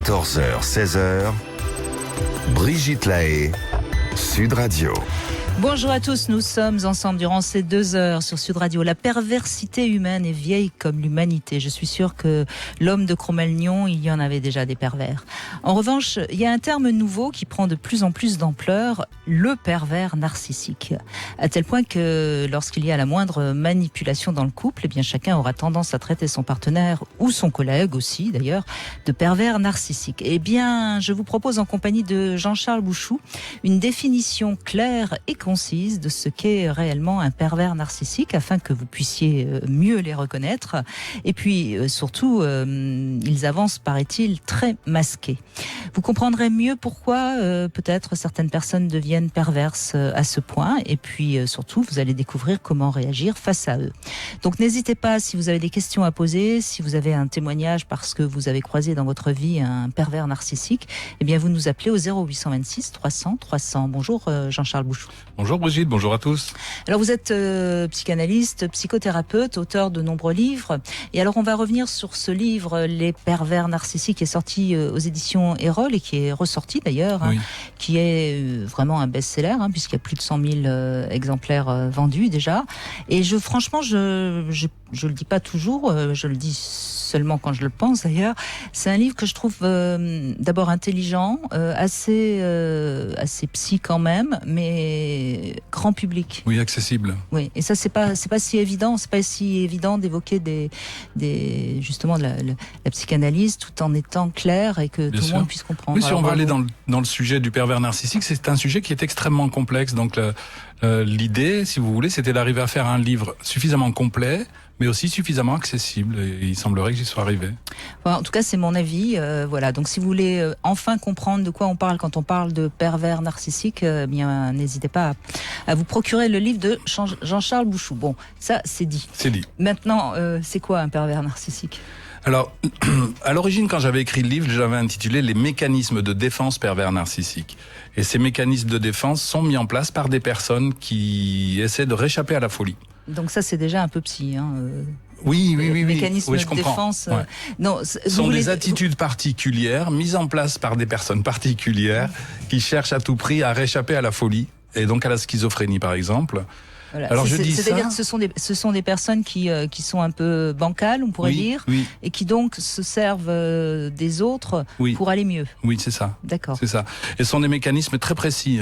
14h, 16h, Brigitte Lahaie, Sud Radio. Bonjour à tous, nous sommes ensemble durant ces 2 heures sur Sud Radio. La perversité humaine est vieille comme l'humanité. Je suis sûre que l'homme de Cro-Magnon, il y en avait déjà des pervers. En revanche, il y a un terme nouveau qui prend de plus en plus d'ampleur, le pervers narcissique. À tel point que lorsqu'il y a la moindre manipulation dans le couple, eh bien chacun aura tendance à traiter son partenaire ou son collègue aussi d'ailleurs de pervers narcissique. Eh bien, je vous propose en compagnie de Jean-Charles Bouchou une définition claire et concise de ce qu'est réellement un pervers narcissique afin que vous puissiez mieux les reconnaître. Et puis surtout, ils avancent, paraît-il, très masqués. Vous comprendrez mieux pourquoi peut-être certaines personnes deviennent perverses à ce point. Et puis surtout, vous allez découvrir comment réagir face à eux. Donc n'hésitez pas, si vous avez des questions à poser, si vous avez un témoignage parce que vous avez croisé dans votre vie un pervers narcissique, eh bien vous nous appelez au 0826 300 300. Bonjour Jean-Charles Bouchou. Bonjour Brigitte, bonjour à tous. Alors vous êtes psychanalyste, psychothérapeute, auteur de nombreux livres. Et alors on va revenir sur ce livre, Les pervers narcissiques, qui est sorti aux éditions Erol et qui est ressorti d'ailleurs, Oui. qui est vraiment un best-seller, puisqu'il y a plus de 100 000 exemplaires vendus déjà. Et franchement, je le dis pas toujours, je le dis seulement quand je le pense d'ailleurs. C'est un livre que je trouve d'abord intelligent, assez psy quand même, mais grand public. Oui, accessible. Oui, et ça c'est pas si évident, d'évoquer justement de la psychanalyse tout en étant clair et que Bien tout sûr. le monde puisse comprendre. Oui, si Alors, on va bravo. aller dans le sujet du pervers narcissique, c'est un sujet qui est extrêmement complexe. Donc l'idée, si vous voulez, c'était d'arriver à faire un livre suffisamment complet, mais aussi suffisamment accessible. Et il semblerait que j'y sois arrivé. Enfin, en tout cas, c'est mon avis. Voilà. Donc, si vous voulez enfin comprendre de quoi on parle quand on parle de pervers narcissique, bien, n'hésitez pas à vous procurer le livre de Jean-Charles Bouchou. Bon, ça, c'est dit. C'est dit. Maintenant, c'est quoi un pervers narcissique ? Alors, à l'origine, quand j'avais écrit le livre, j'avais intitulé « Les mécanismes de défense pervers narcissique ». Et ces mécanismes de défense sont mis en place par des personnes qui essaient de réchapper à la folie. Donc ça, c'est déjà un peu psy. Oui. Mécanisme Oui, je de comprends. défense. Ouais. Non, Ce sont des attitudes particulières mises en place par des personnes particulières qui cherchent à tout prix à réchapper à la folie et donc à la schizophrénie, par exemple. Voilà. Alors c'est-à-dire que ce sont des personnes qui sont un peu bancales, on pourrait dire, oui, et qui donc se servent des autres oui. pour aller mieux. Oui, c'est ça. D'accord. C'est ça. Et ce sont des mécanismes très précis,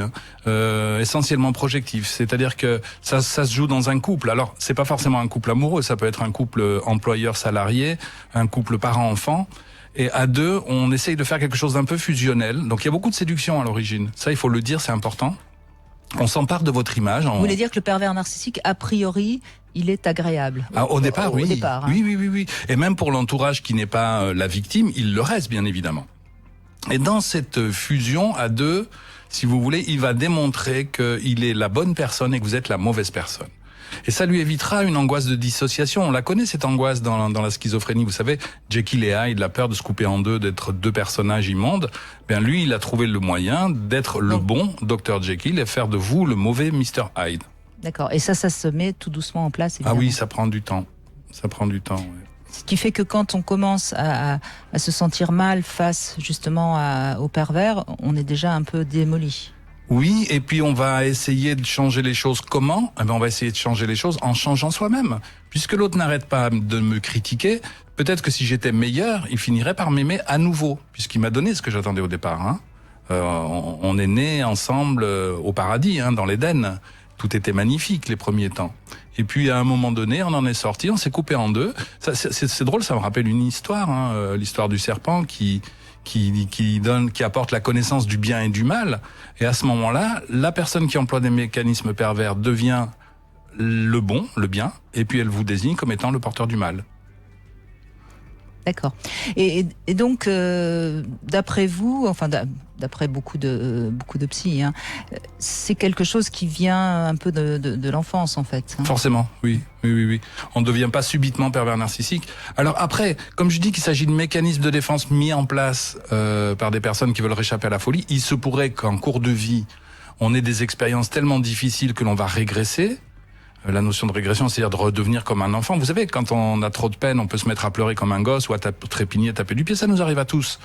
essentiellement projectifs. C'est-à-dire que ça se joue dans un couple. Alors, c'est pas forcément un couple amoureux, ça peut être un couple employeur-salarié, un couple parent-enfant. Et à deux, on essaye de faire quelque chose d'un peu fusionnel. Donc, il y a beaucoup de séduction à l'origine. Ça, il faut le dire, c'est important. On s'empare de votre image. Vous voulez dire que le pervers narcissique, a priori, il est agréable. Au départ, oui. Au départ, Oui. Et même pour l'entourage qui n'est pas la victime, il le reste, bien évidemment. Et dans cette fusion à deux, si vous voulez, il va démontrer qu'il est la bonne personne et que vous êtes la mauvaise personne. Et ça lui évitera une angoisse de dissociation. On la connaît, cette angoisse dans la schizophrénie. Vous savez, Jekyll et Hyde, la peur de se couper en deux, d'être deux personnages immondes. Bien, lui, il a trouvé le moyen d'être le bon Dr Jekyll et faire de vous le mauvais Mr Hyde. D'accord. Et ça se met tout doucement en place, évidemment. Ah oui, ça prend du temps. Ouais. Ce qui fait que quand on commence à se sentir mal face justement au pervers, on est déjà un peu démoli. Oui, et puis on va essayer de changer les choses. Comment ? On va essayer de changer les choses en changeant soi-même. Puisque l'autre n'arrête pas de me critiquer, peut-être que si j'étais meilleur, il finirait par m'aimer à nouveau, puisqu'il m'a donné ce que j'attendais au départ. On est nés ensemble au paradis, dans l'Éden. Tout était magnifique les premiers temps. Et puis à un moment donné, on en est sorti, on s'est coupé en deux. C'est drôle, ça me rappelle une histoire, l'histoire du serpent qui apporte la connaissance du bien et du mal. Et à ce moment-là, la personne qui emploie des mécanismes pervers devient le bon, le bien, et puis elle vous désigne comme étant le porteur du mal. D'accord. Et donc, d'après vous, enfin d'après beaucoup de psy, c'est quelque chose qui vient un peu de l'enfance en fait. Forcément, oui. On ne devient pas subitement pervers narcissique. Alors après, comme je dis qu'il s'agit de mécanismes de défense mis en place par des personnes qui veulent réchapper à la folie, il se pourrait qu'en cours de vie, on ait des expériences tellement difficiles que l'on va régresser. La notion de régression, c'est-à-dire de redevenir comme un enfant. Vous savez, quand on a trop de peine, on peut se mettre à pleurer comme un gosse ou à trépigner, taper du pied, ça nous arrive à tous.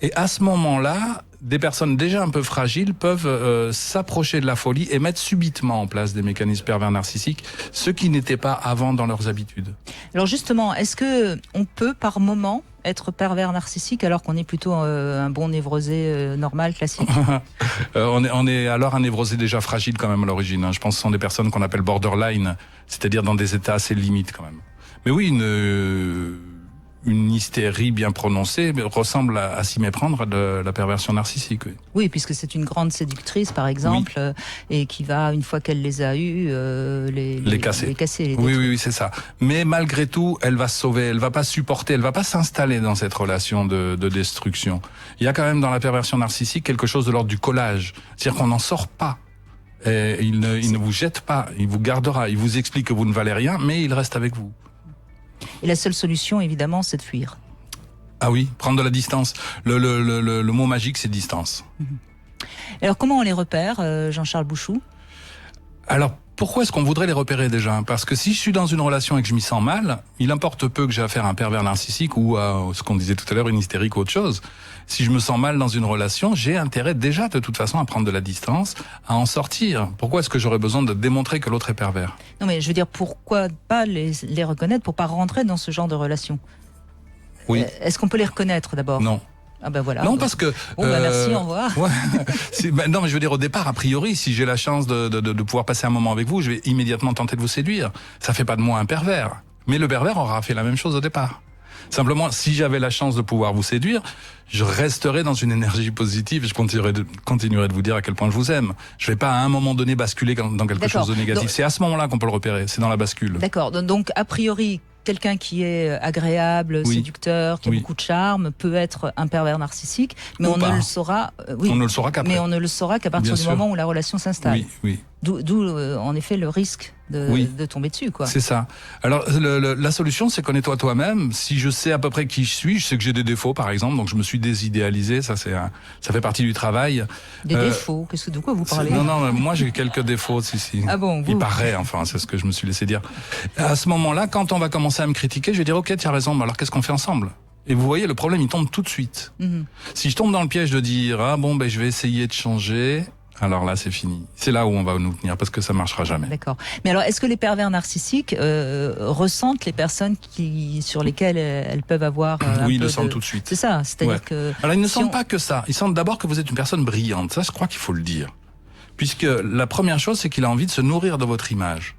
Et à ce moment-là, des personnes déjà un peu fragiles peuvent s'approcher de la folie et mettre subitement en place des mécanismes pervers narcissiques, ce qui n'était pas avant dans leurs habitudes. Alors justement, est-ce que on peut par moment être pervers narcissique alors qu'on est plutôt un bon névrosé normal, classique? On est alors un névrosé déjà fragile quand même à l'origine. Hein. Je pense que ce sont des personnes qu'on appelle borderline, c'est-à-dire dans des états assez limites quand même. Mais oui, une hystérie bien prononcée ressemble à s'y méprendre de la perversion narcissique. Oui, oui, puisque c'est une grande séductrice, par exemple, et qui va, une fois qu'elle les a eus, les casser. Oui, c'est ça. Mais malgré tout, elle va se sauver, elle va pas supporter, elle va pas s'installer dans cette relation de destruction. Il y a quand même dans la perversion narcissique quelque chose de l'ordre du collage. C'est-à-dire qu'on n'en sort pas. Et il ne vous jette pas, il vous gardera, il vous explique que vous ne valez rien, mais il reste avec vous. Et la seule solution, évidemment, c'est de fuir. Ah oui, prendre de la distance. Le mot magique, c'est distance. Alors, comment on les repère, Jean-Charles Bouchou? Alors, pourquoi est-ce qu'on voudrait les repérer déjà? Parce que si je suis dans une relation et que je m'y sens mal, il importe peu que j'ai affaire à un pervers narcissique ou à ce qu'on disait tout à l'heure, une hystérique ou autre chose. Si je me sens mal dans une relation, j'ai intérêt déjà de toute façon à prendre de la distance, à en sortir. Pourquoi est-ce que j'aurais besoin de démontrer que l'autre est pervers? Non mais je veux dire, pourquoi pas les reconnaître pour pas rentrer dans ce genre de relation? Oui. Est-ce qu'on peut les reconnaître d'abord? Non. Ah ben voilà. Non, parce que... merci, au revoir. Ouais, non, mais je veux dire, au départ, a priori, si j'ai la chance de pouvoir passer un moment avec vous, je vais immédiatement tenter de vous séduire. Ça fait pas de moi un pervers. Mais le pervers aura fait la même chose au départ. Simplement, si j'avais la chance de pouvoir vous séduire, je resterais dans une énergie positive et je continuerai de vous dire à quel point je vous aime. Je vais pas à un moment donné basculer dans quelque chose de négatif. Donc, c'est à ce moment-là qu'on peut le repérer, c'est dans la bascule. D'accord, donc a priori... Quelqu'un qui est agréable, séducteur, qui a beaucoup de charme, peut être un pervers narcissique, mais on ne le saura. On ne le saura qu'après. Mais on ne le saura qu'à partir du moment où la relation s'installe. Oui. D'où en effet le risque de tomber dessus, quoi. C'est ça. Alors la solution, c'est connais-toi toi-même. Si je sais à peu près qui je suis, je sais que j'ai des défauts, par exemple, donc je me suis désidéalisé. Ça fait partie du travail. Des défauts. De quoi vous parlez? Non, moi j'ai quelques défauts. Si. Ah bon? Il paraît, enfin, c'est ce que je me suis laissé dire. À ce moment-là, quand on va commencer à me critiquer, je vais dire ok, tu as raison. Mais alors qu'est-ce qu'on fait ensemble? Et vous voyez, le problème, il tombe tout de suite. Si je tombe dans le piège de dire je vais essayer de changer. Alors là, c'est fini. C'est là où on va nous tenir, parce que ça marchera jamais. D'accord. Mais alors, est-ce que les pervers narcissiques ressentent les personnes sur lesquelles elles peuvent avoir oui, ils le sentent tout de suite. C'est ça, c'est-à-dire que... Alors, ils ne sentent pas que ça. Ils sentent d'abord que vous êtes une personne brillante. Ça, je crois qu'il faut le dire. Puisque la première chose, c'est qu'il a envie de se nourrir de votre image.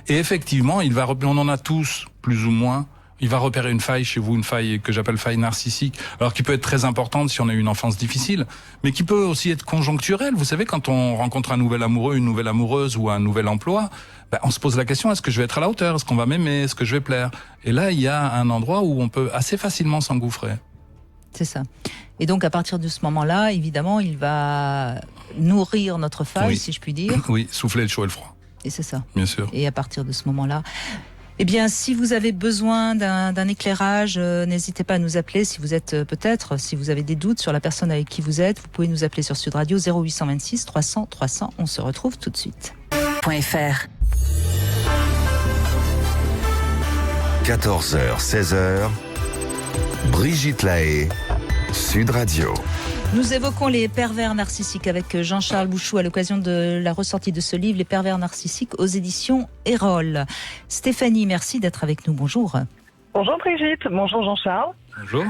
Et effectivement, on en a tous, plus ou moins... Il va repérer une faille chez vous, une faille que j'appelle faille narcissique, alors qui peut être très importante si on a eu une enfance difficile, mais qui peut aussi être conjoncturelle. Vous savez, quand on rencontre un nouvel amoureux, une nouvelle amoureuse ou un nouvel emploi, on se pose la question, est-ce que je vais être à la hauteur? Est-ce qu'on va m'aimer? Est-ce que je vais plaire? Et là, il y a un endroit où on peut assez facilement s'engouffrer. C'est ça. Et donc, à partir de ce moment-là, évidemment, il va nourrir notre faille, si je puis dire. Oui, souffler le chaud et le froid. Et c'est ça. Bien sûr. Et à partir de ce moment-là... Eh bien, si vous avez besoin d'un éclairage, n'hésitez pas à nous appeler. Si vous êtes si vous avez des doutes sur la personne avec qui vous êtes, vous pouvez nous appeler sur Sud Radio 0826 300 300. On se retrouve tout de suite. .fr 14h, 16h, Brigitte Lahaie, Sud Radio. Nous évoquons les pervers narcissiques avec Jean-Charles Bouchou à l'occasion de la ressortie de ce livre, Les pervers narcissiques, aux éditions Erol. Stéphanie, merci d'être avec nous. Bonjour. Bonjour Brigitte, bonjour Jean-Charles. Bonjour.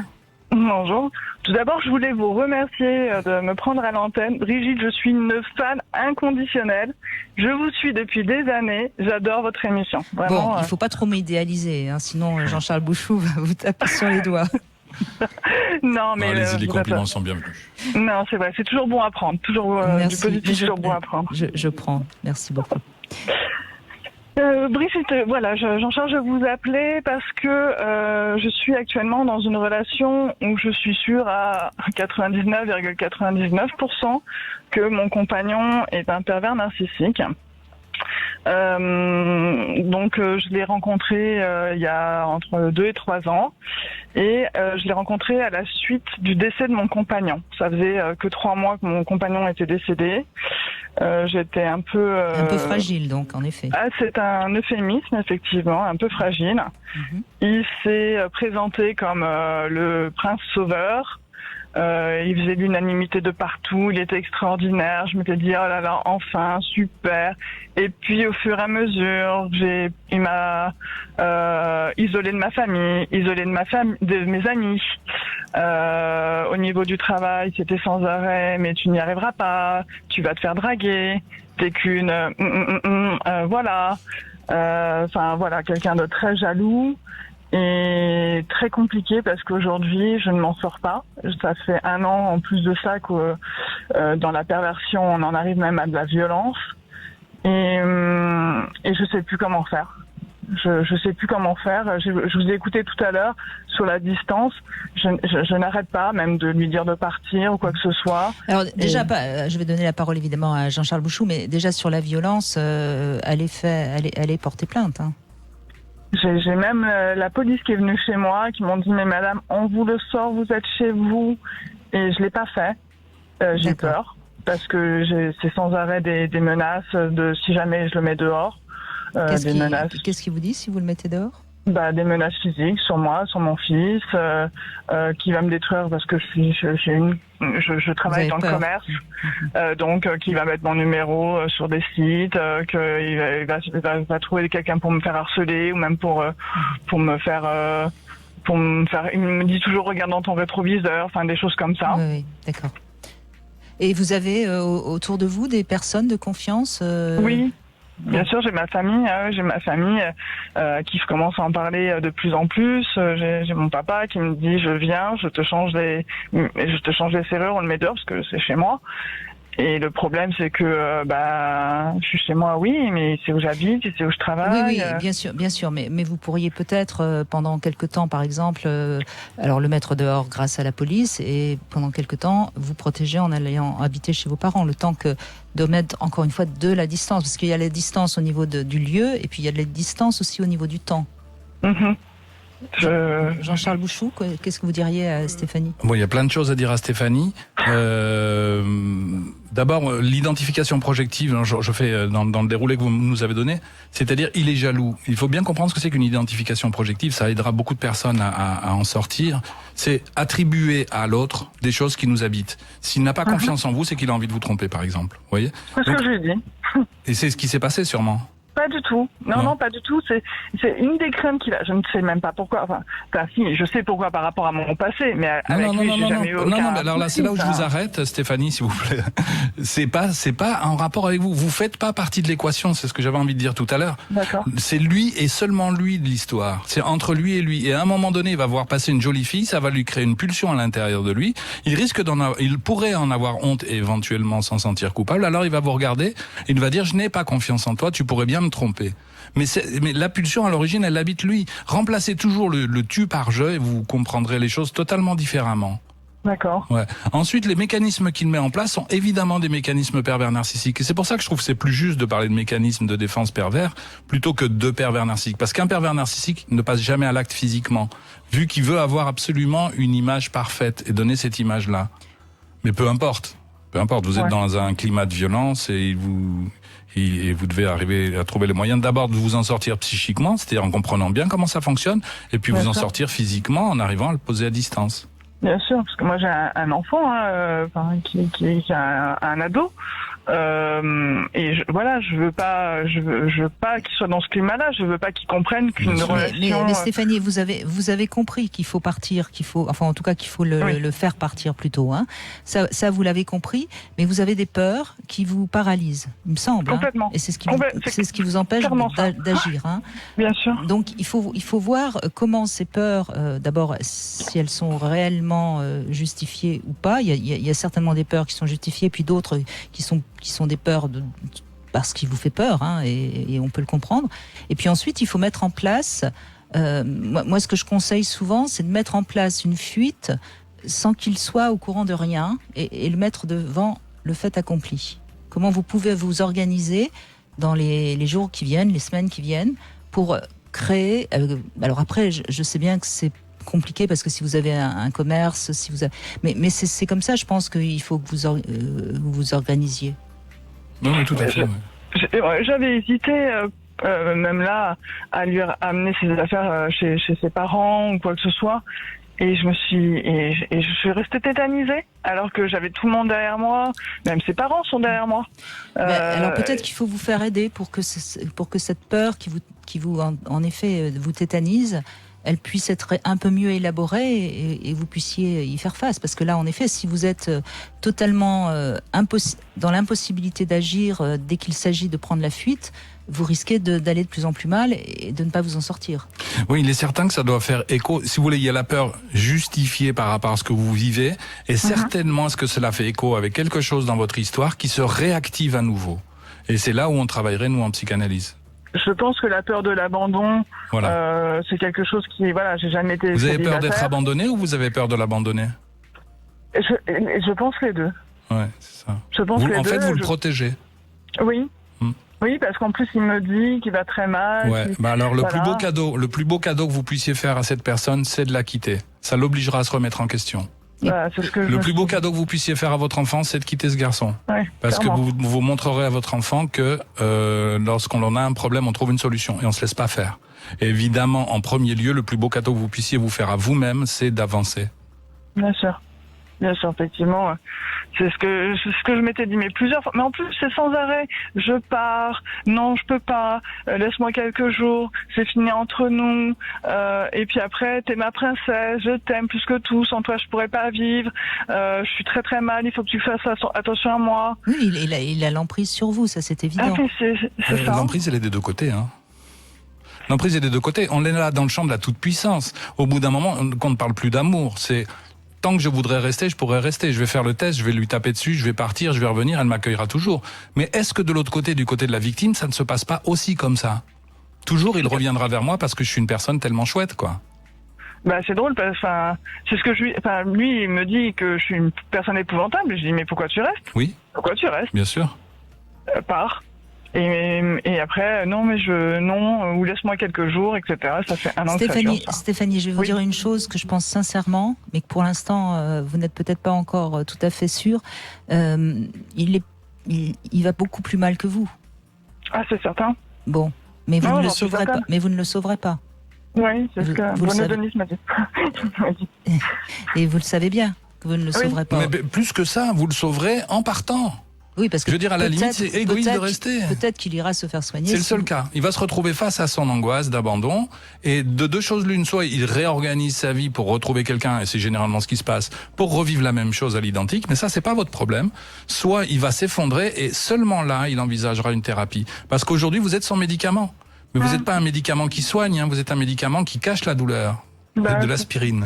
Bonjour. Tout d'abord, je voulais vous remercier de me prendre à l'antenne. Brigitte, je suis une fan inconditionnelle. Je vous suis depuis des années. J'adore votre émission. Vraiment, il ne faut pas trop m'idéaliser, sinon Jean-Charles Bouchou va vous taper sur les doigts. Non, mais allez-y, les compliments sont bienvenus. Non, c'est vrai, c'est toujours bon à prendre. Toujours du positif, toujours bon à prendre. Je prends. Merci beaucoup. Brigitte, voilà, Jean-Charles, je vous appelais parce que je suis actuellement dans une relation où je suis sûre à 99,99% que mon compagnon est un pervers narcissique. Donc je l'ai rencontré il y a entre 2 et 3 ans et je l'ai rencontré à la suite du décès de mon compagnon. Ça faisait que 3 mois que mon compagnon était décédé. J'étais un peu fragile donc en effet. C'est un euphémisme effectivement, un peu fragile. Il s'est présenté comme le prince sauveur. Il faisait l'unanimité de partout. Il était extraordinaire. Je m'étais dit, oh là là, enfin, super. Et puis, au fur et à mesure, il m'a isolé de ma famille, isolé de mes amis. Au niveau du travail, c'était sans arrêt, mais tu n'y arriveras pas. Tu vas te faire draguer. T'es qu'une, voilà. Enfin, voilà, quelqu'un de très jaloux. Et très compliqué parce qu'aujourd'hui je ne m'en sors pas. Ça fait 1 an en plus de ça que dans la perversion on en arrive même à de la violence et je sais plus comment faire. Je sais plus comment faire. Je vous ai écouté tout à l'heure sur la distance. Je n'arrête pas même de lui dire de partir ou quoi que ce soit. Alors déjà, je vais donner la parole évidemment à Jean-Charles Bouchou, mais déjà sur la violence, elle est portée plainte. Hein. J'ai même la police qui est venue chez moi, qui m'ont dit mais madame, on vous le sort, vous êtes chez vous, et je l'ai pas fait. J'ai peur parce que c'est sans arrêt des menaces de si jamais je le mets dehors. Qu'est-ce qu'il vous dit si vous le mettez dehors? Des menaces physiques sur moi, sur mon fils, qui va me détruire parce que je travaille dans le commerce, donc qui va mettre mon numéro sur des sites, qu'il va trouver quelqu'un pour me faire harceler ou même pour me faire il me dit toujours regarde dans ton rétroviseur, enfin des choses comme ça. Oui, d'accord. Et vous avez autour de vous des personnes de confiance Oui. Bien sûr, j'ai ma famille qui commence à en parler de plus en plus. J'ai mon papa qui me dit je viens, je te change les serrures, on le met dehors parce que c'est chez moi. Et le problème c'est que je suis chez moi, oui, mais c'est où j'habite, c'est où je travaille. Oui, bien sûr, mais vous pourriez peut-être pendant quelque temps, par exemple, alors le mettre dehors grâce à la police et pendant quelque temps vous protéger en allant habiter chez vos parents, le temps de mettre encore une fois de la distance, parce qu'il y a la distance au niveau du lieu et puis il y a de la distance aussi au niveau du temps. Mm-hmm. Jean-Charles Bouchou, qu'est-ce que vous diriez à Stéphanie? Bon, il y a plein de choses à dire à Stéphanie. D'abord, l'identification projective, je fais dans le déroulé que vous nous avez donné, c'est-à-dire il est jaloux. Il faut bien comprendre ce que c'est qu'une identification projective, ça aidera beaucoup de personnes à en sortir. C'est attribuer à l'autre des choses qui nous habitent. S'il n'a pas confiance en vous, c'est qu'il a envie de vous tromper, par exemple. Vous voyez? C'est ce que je lui ai dit. Et c'est ce qui s'est passé sûrement. Pas du tout. Non, pas du tout. C'est une des craintes qu'il a. Je ne sais même pas pourquoi. Enfin, si, je sais pourquoi par rapport à mon passé, mais avec lui, j'ai jamais eu aucun. Non, mais alors là, c'est là où je vous arrête, Stéphanie, s'il vous plaît. C'est pas en rapport avec vous. Vous faites pas partie de l'équation. C'est ce que j'avais envie de dire tout à l'heure. D'accord. C'est lui et seulement lui de l'histoire. C'est entre lui et lui. Et à un moment donné, il va voir passer une jolie fille. Ça va lui créer une pulsion à l'intérieur de lui. Il pourrait en avoir honte et éventuellement s'en sentir coupable. Alors il va vous regarder. Il va dire, je n'ai pas confiance en toi. Tu pourrais bien me tromper. Mais la pulsion à l'origine, elle habite lui. Remplacez toujours le tu par je et vous comprendrez les choses totalement différemment. D'accord. Ouais. Ensuite, les mécanismes qu'il met en place sont évidemment des mécanismes pervers narcissiques. Et c'est pour ça que je trouve que c'est plus juste de parler de mécanismes de défense pervers plutôt que de pervers narcissiques. Parce qu'un pervers narcissique ne passe jamais à l'acte physiquement, vu qu'il veut avoir absolument une image parfaite et donner cette image-là. Mais peu importe, vous êtes dans un climat de violence et vous devez arriver à trouver les moyens d'abord de vous en sortir psychiquement, c'est-à-dire en comprenant bien comment ça fonctionne, et puis vous en sortir physiquement en arrivant à le poser à distance. Bien sûr, parce que moi j'ai un enfant qui est un ado. Et je veux pas qu'il soit dans ce climat-là. Je veux pas qu'il comprenne qu'une relation. Mais Stéphanie, vous avez compris qu'il faut partir, qu'il faut le faire partir plutôt. Hein. Ça vous l'avez compris, mais vous avez des peurs qui vous paralysent, il me semble. Complètement. Hein, et c'est ce qui vous empêche d'agir. Hein. Bien sûr. Donc il faut voir comment ces peurs, d'abord, si elles sont réellement justifiées ou pas. Il y a certainement des peurs qui sont justifiées, puis d'autres qui sont des peurs parce qu'il vous fait peur, hein, et on peut le comprendre. Et puis ensuite, il faut mettre en place, moi ce que je conseille souvent, c'est de mettre en place une fuite sans qu'il soit au courant de rien et le mettre devant le fait accompli. Comment vous pouvez vous organiser dans les jours qui viennent, les semaines qui viennent, pour créer... alors après, je sais bien que c'est compliqué parce que si vous avez un commerce, mais c'est comme ça, je pense qu'il faut que vous vous organisiez. Non, mais tout à fait. J'avais hésité même là, à lui amener ses affaires chez ses parents ou quoi que ce soit. Et je suis restée tétanisée, alors que j'avais tout le monde derrière moi, même ses parents sont derrière moi. Alors peut-être qu'il faut vous faire aider pour que cette peur qui vous en effet vous tétanise, elle puisse être un peu mieux élaborée et vous puissiez y faire face. Parce que là, en effet, si vous êtes totalement dans l'impossibilité d'agir dès qu'il s'agit de prendre la fuite, vous risquez d'aller de plus en plus mal et de ne pas vous en sortir. Oui, il est certain que ça doit faire écho. Si vous voulez, il y a la peur justifiée par rapport à ce que vous vivez, et certainement est-ce que cela fait écho avec quelque chose dans votre histoire qui se réactive à nouveau. Et c'est là où on travaillerait, nous, en psychanalyse. Je pense que la peur de l'abandon, c'est quelque chose qui, j'ai jamais été... Vous avez peur d'être abandonné ou vous avez peur de l'abandonner ? Je pense les deux. Ouais, c'est ça. Je pense les deux. En fait, vous le protégez. Oui. Oui, parce qu'en plus, il me dit qu'il va très mal. Ouais. Alors, le plus beau cadeau que vous puissiez faire à cette personne, c'est de la quitter. Ça l'obligera à se remettre en question. C'est ce que le plus beau cadeau que vous puissiez faire à votre enfant, c'est de quitter ce garçon. Ouais, parce clairement. que vous montrerez à votre enfant que lorsqu'on en a un problème, on trouve une solution et on se laisse pas faire. Et évidemment, en premier lieu, le plus beau cadeau que vous puissiez vous faire à vous-même, c'est d'avancer. Bien sûr, effectivement. C'est ce que je m'étais dit, mais plusieurs fois. Mais en plus, c'est sans arrêt. Je pars. Non, je peux pas. Laisse-moi quelques jours. C'est fini entre nous. Et puis après, t'es ma princesse. Je t'aime plus que tout. Sans toi, je pourrais pas vivre. Je suis très très mal. Il faut que tu fasses attention à moi. Oui, il a l'emprise sur vous, ça c'est évident. Ah, c'est ça. L'emprise, elle est des deux côtés, hein. L'emprise est des deux côtés. On est là dans le champ de la toute-puissance. Au bout d'un moment, qu'on ne parle plus d'amour. C'est... Tant que je voudrais rester, je pourrais rester. Je vais faire le test, je vais lui taper dessus, je vais partir, je vais revenir, elle m'accueillera toujours. Mais est-ce que de l'autre côté, du côté de la victime, ça ne se passe pas aussi comme ça ? Toujours, il reviendra vers moi parce que je suis une personne tellement chouette, quoi. C'est drôle, c'est ce que lui, il me dit que je suis une personne épouvantable. Je dis, mais pourquoi tu restes ? Oui. Pourquoi tu restes ? Bien sûr. Pars. Et après, ou laisse-moi quelques jours, etc. Ça fait un an que ça dure, ça. Stéphanie, je vais vous dire une chose que je pense sincèrement, mais que pour l'instant, vous n'êtes peut-être pas encore tout à fait sûr. Il va beaucoup plus mal que vous. Ah, c'est certain. Bon, mais vous ne le sauverez pas. Mais vous ne le sauverez pas. Oui, c'est ce que Bruno Denis m'a dit. Et vous le savez bien que vous ne le sauverez pas. Mais plus que ça, vous le sauverez en partant. Oui, parce que je veux dire, à la limite, c'est égoïste de rester. Peut-être qu'il ira se faire soigner. C'est le seul cas. Il va se retrouver face à son angoisse d'abandon. Et de deux choses l'une, soit il réorganise sa vie pour retrouver quelqu'un, et c'est généralement ce qui se passe, pour revivre la même chose à l'identique. Mais ça, c'est pas votre problème. Soit il va s'effondrer et seulement là, il envisagera une thérapie. Parce qu'aujourd'hui, vous êtes son médicament. Mais vous n'êtes pas un médicament qui soigne, hein. Vous êtes un médicament qui cache la douleur. Vous êtes de l'aspirine.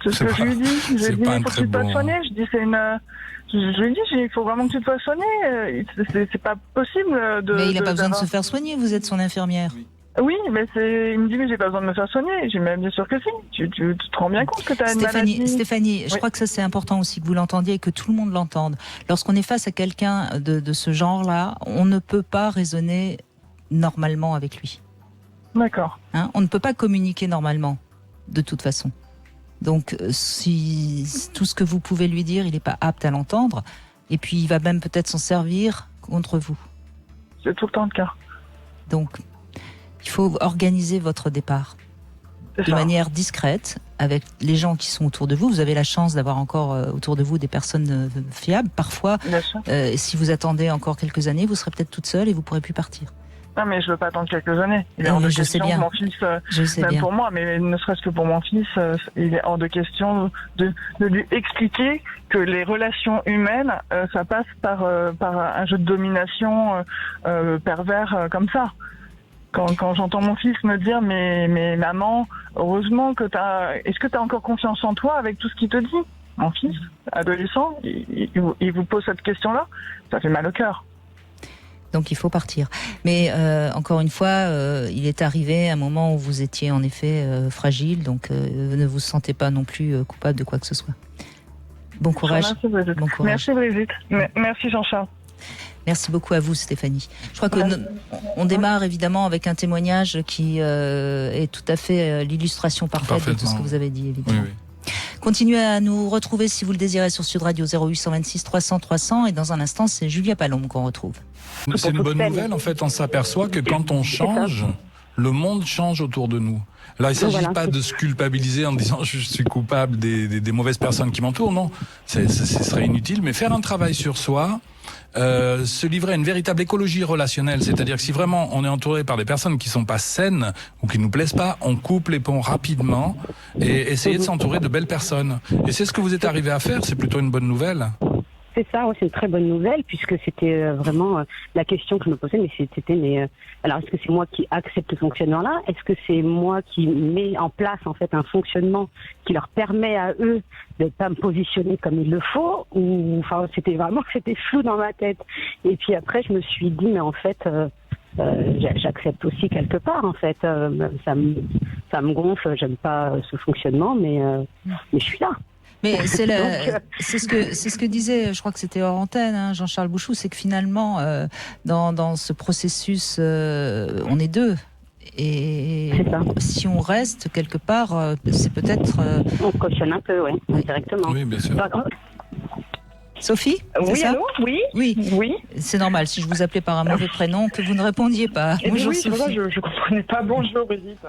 C'est ce que je lui dis. Je lui dis, il faut que tu te fasses soigner. Je dis, je lui dis, il faut vraiment que tu te fasses soigner. C'est pas possible de... Mais il n'a pas besoin de se faire soigner, vous êtes son infirmière. Oui, mais il me dit, mais j'ai pas besoin de me faire soigner. J'ai même bien sûr que si. Tu te rends bien compte que tu as une maladie. Stéphanie, je crois que ça c'est important aussi que vous l'entendiez et que tout le monde l'entende. Lorsqu'on est face à quelqu'un de ce genre-là, on ne peut pas raisonner normalement avec lui. D'accord. Hein, on ne peut pas communiquer normalement, de toute façon. Donc, si tout ce que vous pouvez lui dire, il n'est pas apte à l'entendre, et puis il va même peut-être s'en servir contre vous. C'est tout le temps le cas. Donc, il faut organiser votre départ de manière discrète avec les gens qui sont autour de vous. Vous avez la chance d'avoir encore autour de vous des personnes fiables. Parfois, si vous attendez encore quelques années, vous serez peut-être toute seule et vous ne pourrez plus partir. Non, mais je veux pas attendre quelques années. Il est non, hors de je question sais bien. Mon fils, je sais même bien. pour moi, mais ne serait-ce que pour mon fils, il est hors de question de lui expliquer que les relations humaines, ça passe par un jeu de domination pervers comme ça. Quand j'entends mon fils me dire mais maman, heureusement que est-ce que t'as encore confiance en toi avec tout ce qu'il te dit? Mon fils, adolescent, il vous pose cette question-là, ça fait mal au cœur. Donc il faut partir. Mais encore une fois, il est arrivé un moment où vous étiez en effet fragile, donc ne vous sentez pas non plus coupable de quoi que ce soit. Bon courage. Merci Brigitte. Bon courage. Merci Brigitte. Merci Jean-Charles. Merci beaucoup à vous Stéphanie. Je crois que on démarre évidemment avec un témoignage qui est tout à fait l'illustration parfaite de tout ce que vous avez dit évidemment. Oui. Continuez à nous retrouver si vous le désirez sur Sud Radio 0826 300 300 et dans un instant c'est Julia Palombe qu'on retrouve. C'est une bonne nouvelle, en fait, on s'aperçoit que quand on change, le monde change autour de nous. Alors il ne s'agit pas de se culpabiliser en disant je suis coupable des mauvaises personnes qui m'entourent, non, ce serait inutile, mais faire un travail sur soi, se livrer à une véritable écologie relationnelle, c'est-à-dire que si vraiment on est entouré par des personnes qui sont pas saines ou qui nous plaisent pas, on coupe les ponts rapidement et essayer de s'entourer de belles personnes. Et c'est ce que vous êtes arrivé à faire, c'est plutôt une bonne nouvelle. C'est ça, c'est une très bonne nouvelle, puisque c'était vraiment la question que je me posais, alors est-ce que c'est moi qui accepte ce fonctionnement-là? Est-ce que c'est moi qui mets en place en fait un fonctionnement qui leur permet à eux de pas me positionner comme il le faut? Ou enfin c'était flou dans ma tête. Et puis après je me suis dit mais en fait j'accepte aussi quelque part en fait. Ça me gonfle, j'aime pas ce fonctionnement, mais je suis là. Mais c'est ce que disait, je crois que c'était hors antenne, Jean-Charles Bouchou, c'est que finalement, dans ce processus, on est deux. Et si on reste quelque part, c'est peut-être... On cautionne un peu, oui, directement. Oui, bien sûr. Sophie, oui, ça allô, oui. C'est normal, si je vous appelais par un mauvais prénom, que vous ne répondiez pas. Bonjour oui, Sophie. C'est vrai, je ne comprenais pas. Bonjour Brigitte.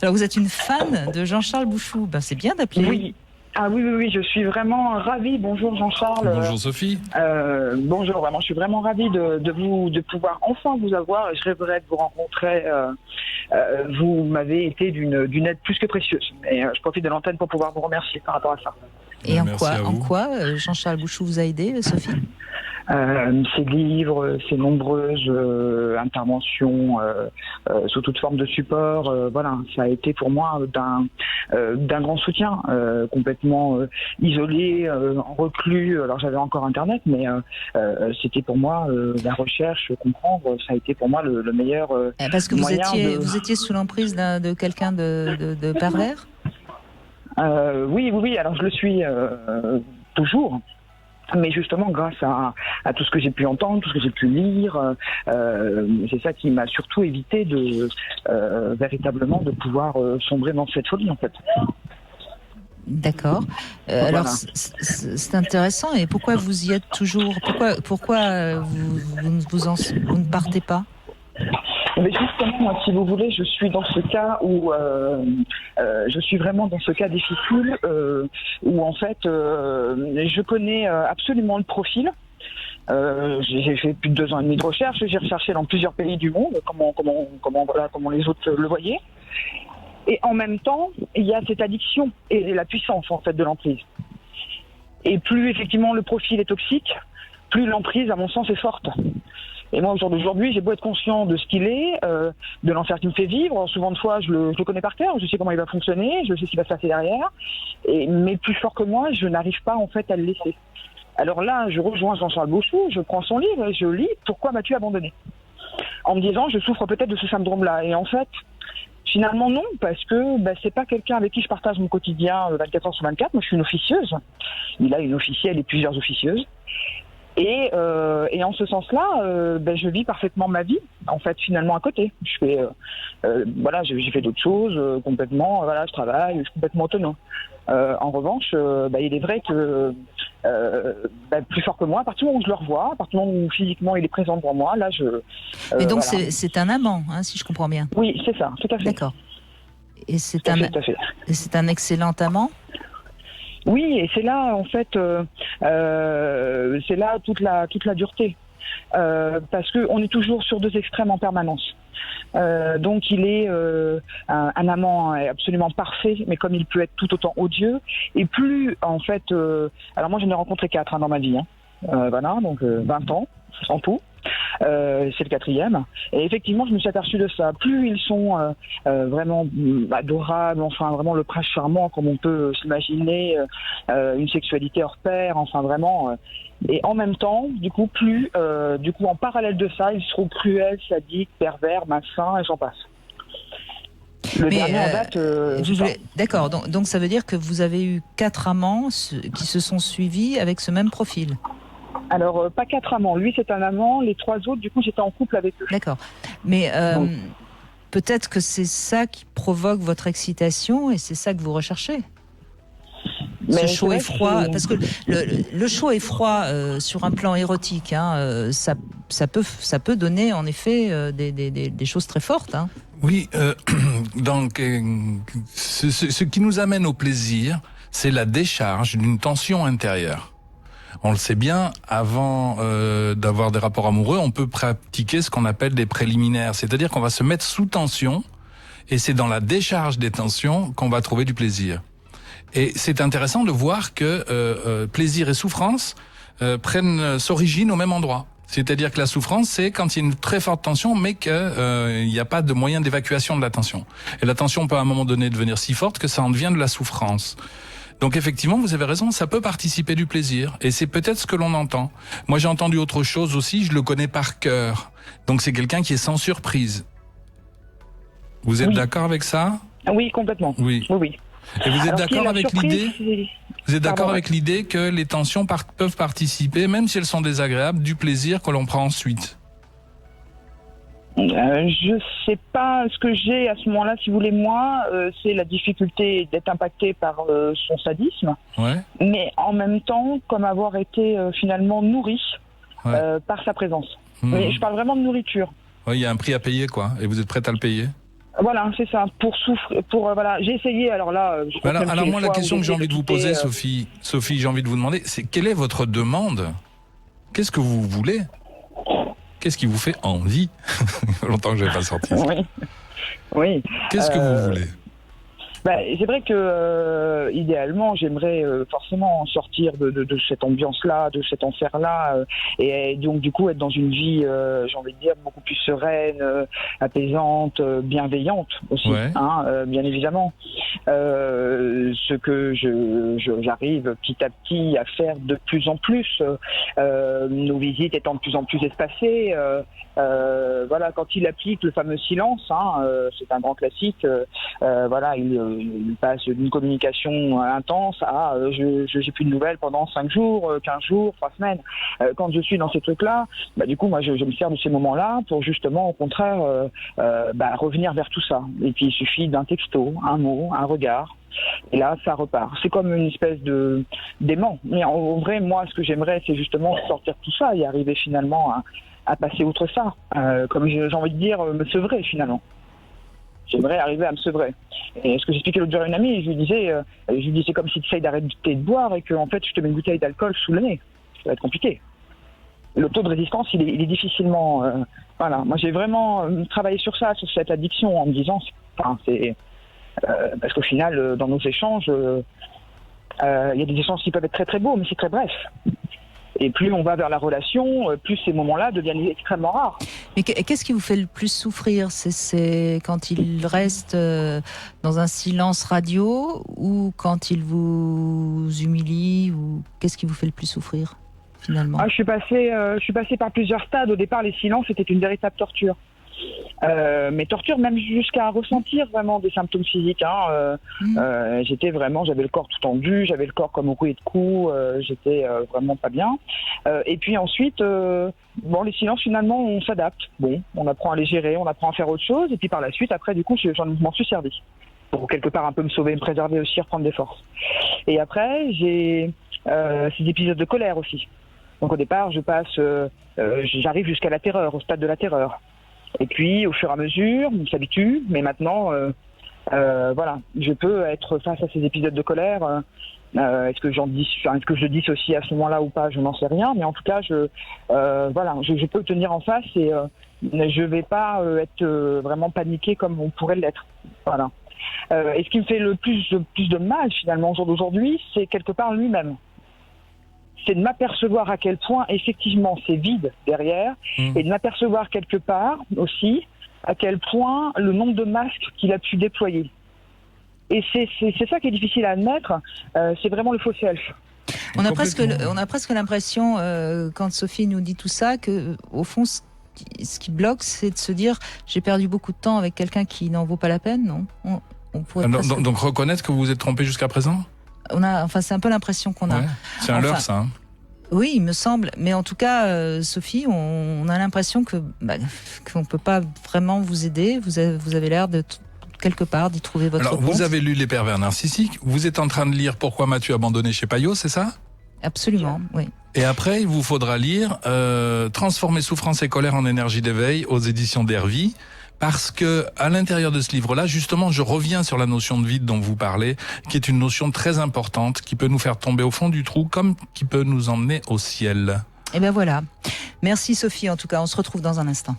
Alors vous êtes une fan de Jean-Charles Bouchou, c'est bien d'appeler. Oui. Ah oui, je suis vraiment ravie. Bonjour Jean-Charles. Bonjour Sophie. Bonjour, vraiment, je suis vraiment ravie de pouvoir enfin vous avoir. Je rêverais de vous rencontrer. Vous m'avez été d'une aide plus que précieuse. Et je profite de l'antenne pour pouvoir vous remercier par rapport à ça. Et en quoi Jean-Charles Bouchou vous a aidé, Sophie? Ces livres, ces nombreuses interventions sous toute forme de support, voilà, ça a été pour moi d'un grand soutien, complètement isolé, reclus. Alors j'avais encore Internet, mais c'était pour moi la recherche, comprendre, ça a été pour moi le meilleur parce que moyen vous étiez sous l'emprise de quelqu'un de pervers? Oui, alors je le suis toujours. Mais justement, grâce à tout ce que j'ai pu entendre, tout ce que j'ai pu lire, c'est ça qui m'a surtout évité de véritablement de pouvoir sombrer dans cette folie, en fait. D'accord. Alors, c'est intéressant. Et pourquoi vous y êtes toujours? Pourquoi vous ne partez pas? Mais justement, moi, si vous voulez, je suis dans ce cas où je suis vraiment dans ce cas difficile où en fait je connais absolument le profil. J'ai fait plus de 2 ans et demi de recherche. J'ai recherché dans plusieurs pays du monde comment les autres le voyaient. Et en même temps, il y a cette addiction et la puissance en fait de l'emprise. Et plus effectivement le profil est toxique, plus l'emprise, à mon sens, est forte. Et moi, au jour d'aujourd'hui, j'ai beau être conscient de ce qu'il est, de l'enfer qu'il me fait vivre. Alors, souvent de fois, je le connais par cœur, je sais comment il va fonctionner, je sais ce qui va se passer derrière. Mais plus fort que moi, je n'arrive pas en fait à le laisser. Alors là, je rejoins Jean-Charles Bouchou, je prends son livre et je lis « Pourquoi m'as-tu abandonné ?» en me disant « Je souffre peut-être de ce syndrome-là ». Et en fait, finalement non, parce que c'est pas quelqu'un avec qui je partage mon quotidien 24 heures sur 24. Moi, je suis une officieuse. Il a une officielle et plusieurs officieuses. Et en ce sens-là, je vis parfaitement ma vie, en fait, finalement à côté. Je fais, j'ai fait d'autres choses complètement. Voilà, je travaille, je suis complètement autonome. En revanche, il est vrai que plus fort que moi, à partir du moment où je le revois, à partir du moment où physiquement il est présent devant moi, là, Mais donc c'est un amant, si je comprends bien. Oui, c'est ça, tout à fait. D'accord. Et c'est tout à fait. C'est un excellent amant. Oui, et c'est là en fait, c'est là toute la dureté, parce que on est toujours sur 2 extrêmes en permanence. Donc il est un amant absolument parfait, mais comme il peut être tout autant odieux, et plus en fait, alors moi j'en ai rencontré 4 dans ma vie, voilà, donc 20 ans en tout. C'est le 4e. Et effectivement, je me suis aperçue de ça. Plus ils sont vraiment adorables, enfin vraiment le prince charmant, comme on peut s'imaginer, une sexualité hors pair, enfin vraiment. Et en même temps, du coup, en parallèle de ça, ils seront cruels, sadiques, pervers, malsains, et j'en passe. Le dernier en date. D'accord. Donc ça veut dire que vous avez eu 4 amants qui se sont suivis avec ce même profil. Alors, pas 4 amants. Lui, c'est un amant. Les 3 autres, du coup, j'étais en couple avec eux. D'accord. Mais peut-être que c'est ça qui provoque votre excitation et c'est ça que vous recherchez. ce chaud et froid, parce que le chaud et froid sur un plan érotique, hein, ça peut donner en effet des choses très fortes. Hein. Oui, donc ce qui nous amène au plaisir, c'est la décharge d'une tension intérieure. On le sait bien, avant d'avoir des rapports amoureux, on peut pratiquer ce qu'on appelle des préliminaires, c'est-à-dire qu'on va se mettre sous tension, et c'est dans la décharge des tensions qu'on va trouver du plaisir. Et c'est intéressant de voir que plaisir et souffrance s'originent au même endroit. C'est-à-dire que la souffrance, c'est quand il y a une très forte tension, mais qu'il n'y a pas de moyen d'évacuation de la tension. Et la tension peut à un moment donné devenir si forte que ça en devient de la souffrance. Donc effectivement, vous avez raison, ça peut participer du plaisir. Et c'est peut-être ce que l'on entend. Moi, j'ai entendu autre chose aussi, je le connais par cœur. Donc c'est quelqu'un qui est sans surprise. Vous êtes d'accord avec ça ? Oui, complètement. Oui. Et vous êtes d'accord avec l'idée ? Vous êtes d'accord avec l'idée que les tensions peuvent participer, même si elles sont désagréables, du plaisir que l'on prend ensuite ? Je sais pas ce que j'ai à ce moment-là, si vous voulez, moi, c'est la difficulté d'être impacté par son sadisme, ouais. Mais en même temps, comme avoir été finalement nourri par sa présence. Mais je parle vraiment de nourriture. Oui, il y a un prix à payer, quoi, et vous êtes prête à le payer ? Voilà, c'est ça. Pour souffrir, voilà, j'ai essayé. Alors là, alors moi, la question que j'ai envie de vous poser, Sophie, j'ai envie de vous demander, c'est quelle est votre demande ? Qu'est-ce que vous voulez ? Qu'est-ce qui vous fait envie ? Il y a longtemps que je n'avais pas sorti ça. Oui. Qu'est-ce que vous voulez ? C'est vrai que idéalement, j'aimerais forcément sortir de cette ambiance-là, de cet enfer-là, et donc du coup être dans une vie, j'ai envie de dire, beaucoup plus sereine, apaisante, bienveillante aussi, bien évidemment. Ce que j'arrive petit à petit à faire de plus en plus, nos visites étant de plus en plus espacées. Voilà, quand il applique le fameux silence, c'est un grand classique. Voilà, il passe d'une communication intense à j'ai plus de nouvelles pendant 5 jours, 15 jours, 3 semaines. Quand je suis dans ces trucs-là, du coup, moi, je me sers de ces moments-là pour justement, au contraire, revenir vers tout ça. Et puis, il suffit d'un texto, un mot, un regard. Et là, ça repart. C'est comme une espèce d'aimant. Mais en vrai, moi, ce que j'aimerais, c'est justement sortir de tout ça et arriver finalement à passer outre ça. Comme j'ai envie de dire, me sevrer finalement. J'aimerais arriver à me sevrer. Et ce que j'expliquais l'autre jour à une amie, je lui disais, c'est comme si tu essayes d'arrêter de boire et que en fait, je te mets une bouteille d'alcool sous le nez. Ça va être compliqué. Le taux de résistance, il est difficilement... voilà. Moi, j'ai vraiment travaillé sur cette addiction, en me disant, parce qu'au final, dans nos échanges, il y a des échanges qui peuvent être très très beaux, mais c'est très bref. Et plus on va vers la relation, plus ces moments-là deviennent extrêmement rares. Mais qu'est-ce qui vous fait le plus souffrir ? C'est quand il reste dans un silence radio, ou quand il vous humilie, ou qu'est-ce qui vous fait le plus souffrir finalement ? Je suis passée par plusieurs stades. Au départ, les silences étaient une véritable torture. Mais torture même jusqu'à ressentir vraiment des symptômes physiques. J'avais le corps tout tendu, j'avais le corps comme au rouillé de coups, j'étais vraiment pas bien. Et puis ensuite, les silences finalement on s'adapte. Bon, on apprend à les gérer, on apprend à faire autre chose. Et puis par la suite, après du coup, je m'en suis servi pour quelque part un peu me sauver, me préserver aussi, reprendre des forces. Et après, j'ai ces épisodes de colère aussi. Donc au départ, j'arrive jusqu'à la terreur, au stade de la terreur. Et puis, au fur et à mesure, on s'habitue. Mais maintenant, je peux être face à ces épisodes de colère. Est-ce que je dissocie à ce moment-là ou pas ? Je n'en sais rien. Mais en tout cas, je peux tenir en face et je vais pas être vraiment paniqué comme on pourrait l'être. Voilà. Et ce qui me fait le plus de mal finalement au jour d'aujourd'hui, c'est quelque part lui-même. C'est de m'apercevoir à quel point, effectivement, c'est vide derrière, et de m'apercevoir quelque part aussi à quel point le nombre de masques qu'il a pu déployer. Et c'est ça qui est difficile à admettre, c'est vraiment le faux self. On a presque l'impression, quand Sophie nous dit tout ça, que au fond, ce qui bloque, c'est de se dire j'ai perdu beaucoup de temps avec quelqu'un qui n'en vaut pas la peine, non ? On pourrait donc reconnaître que vous vous êtes trompé jusqu'à présprésent ? C'est un peu l'impression qu'on a. Ouais, c'est un leurre, ça. Oui, il me semble. Mais en tout cas, Sophie, on a l'impression qu'on ne peut pas vraiment vous aider. Vous avez l'air de quelque part d'y trouver votre Alors, compte. vous avez lu Les pervers narcissiques, vous êtes en train de lire Pourquoi m'as-tu abandonné chez Payot, c'est ça? Absolument, oui. Et après, il vous faudra lire Transformer souffrance et colère en énergie d'éveil aux éditions d'Hervy. Parce que à l'intérieur de ce livre-là, justement, je reviens sur la notion de vide dont vous parlez, qui est une notion très importante, qui peut nous faire tomber au fond du trou, comme qui peut nous emmener au ciel. Et ben voilà. Merci Sophie, en tout cas, on se retrouve dans un instant.